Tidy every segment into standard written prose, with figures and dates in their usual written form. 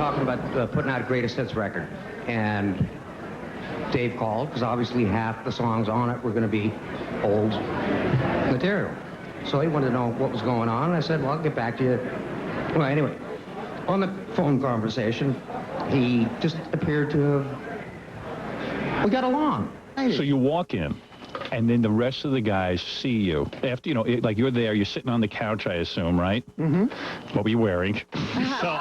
talking about putting out a greatest hits record, and Dave called because obviously half the songs on it were going to be old material. So he wanted to know what was going on, and I said, well, I'll get back to you. Well, anyway, on the phone conversation, he just appeared to have... We got along. So you walk in, and then the rest of the guys see you. After, you know, like you're there, you're sitting on the couch, I assume, right? Mm-hmm. What were you wearing? So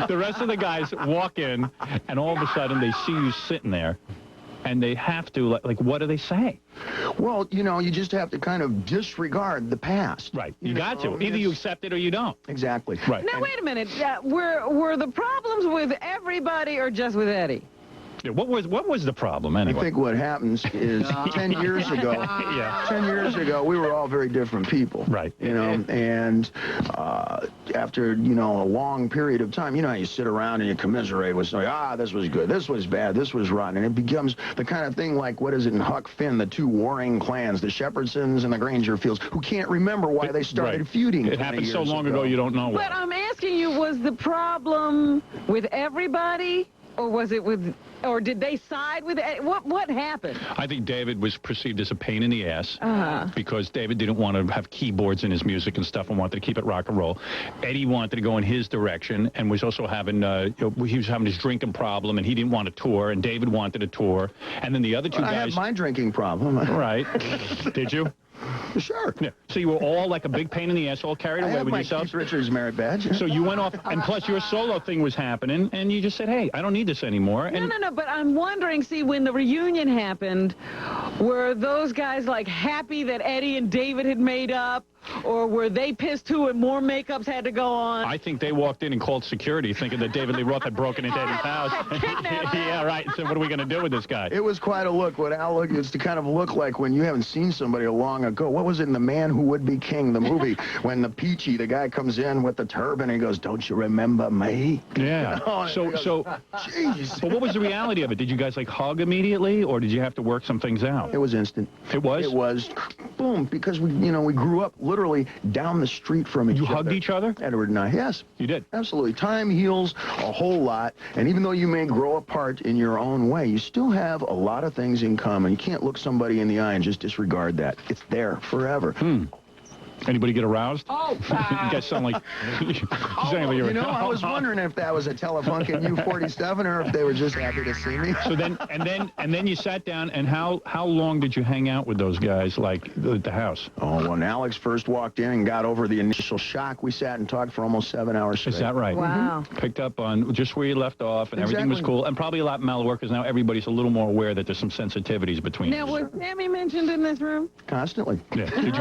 the rest of the guys walk in, and all of a sudden they see you sitting there, and they have to, like what do they say? Well, you know, you just have to kind of disregard the past. Right. You got to. Either you accept it or you don't. Exactly. Right. Now, wait a minute. Were the problems with everybody or just with Eddie? Yeah, what was the problem, anyway? I think what happens is 10 years ago, 10 years ago, we were all very different people. Right. You know, and after, you know, a long period of time, you know how you sit around and you commiserate with somebody, this was good, this was bad, this was rotten, and it becomes the kind of thing like, what is it in Huck Finn, the two warring clans, the Shepherdsons and the Grangerfields, who can't remember why they started feuding. It happened so long ago, you don't know why. But I'm asking you, was the problem with everybody? Or was it with, or did they side with it? What happened? I think David was perceived as a pain in the ass because David didn't want to have keyboards in his music and stuff and wanted to keep it rock and roll. Eddie wanted to go in his direction and was also having, he was having his drinking problem and he didn't want to tour, and David wanted to tour. And then the other two guys... I had my drinking problem. Right. Did you? Sure. Yeah. So you were all like a big pain in the ass, all carried away with yourselves? Keith Richards merit badge. So you went off, and plus your solo thing was happening, and you just said, hey, I don't need this anymore. And No, but I'm wondering, see, when the reunion happened, were those guys, like, happy that Eddie and David had made up? Or were they pissed too and more makeups had to go on? I think they walked in and called security thinking that David Lee Roth had broken into Eddie's house. Yeah, right. So what are we going to do with this guy? It was quite a look. What Al looked, it's to kind of look like when you haven't seen somebody long ago. What was it in The Man Who Would Be King, the movie, when the Peachy, the guy comes in with the turban and he goes, don't you remember me? Yeah. Jeez. But what was the reality of it? Did you guys like hug immediately, or did you have to work some things out? It was instant. It was? It was, boom, because we grew up literally down the street from each other. You hugged each other? Edward and I, yes. You did? Absolutely. Time heals a whole lot, and even though you may grow apart in your own way, you still have a lot of things in common. You can't look somebody in the eye and just disregard that. It's there forever. Anybody get aroused? Oh, you guys sound like... I was wondering if that was a Telefunken U-47 or if they were just happy to see me. So then, and then you sat down, and how long did you hang out with those guys, like, at the house? Oh, when Alex first walked in and got over the initial shock, we sat and talked for almost 7 hours straight. Is that right? Wow. Picked up on just where you left off, and everything was cool, and probably a lot mellower, because now everybody's a little more aware that there's some sensitivities between you. Now, was Sammy mentioned in this room? Constantly. Yeah. Did you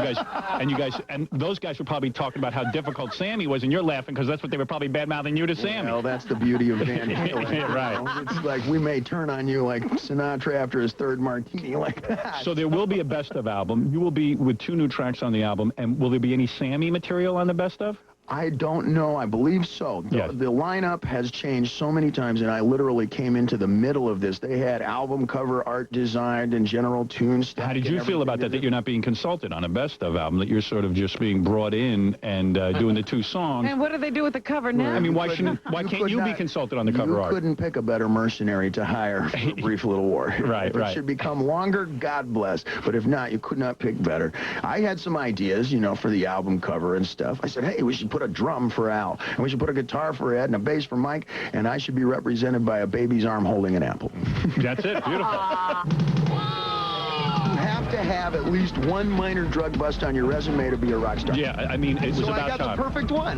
guys, and those guys were probably talking about how difficult Sammy was, and you're laughing because that's what they were probably bad-mouthing you to Sammy. Well, that's the beauty of Van Halen. Yeah, right. It's like we may turn on you like Sinatra after his third martini like that. So there will be a best-of album. You will be with 2 new tracks on the album, and will there be any Sammy material on the best-of? I don't know. I believe so. The lineup has changed so many times, and I literally came into the middle of this. They had album cover art designed and general tunes. How did you feel about that you're not being consulted on a best-of album, that you're sort of just being brought in and doing the 2 songs? And what do they do with the cover now? I mean, why can't you be consulted on the cover art? You couldn't pick a better mercenary to hire for a brief little war. Right. If it should become longer, God bless. But if not, you could not pick better. I had some ideas, for the album cover and stuff. I said, hey, we should put a drum for Al, and we should put a guitar for Ed and a bass for Mike, and I should be represented by a baby's arm holding an apple. That's it. Beautiful. You have to have at least one minor drug bust on your resume to be a rock star. Yeah, I mean, it was about time. So I got the perfect one.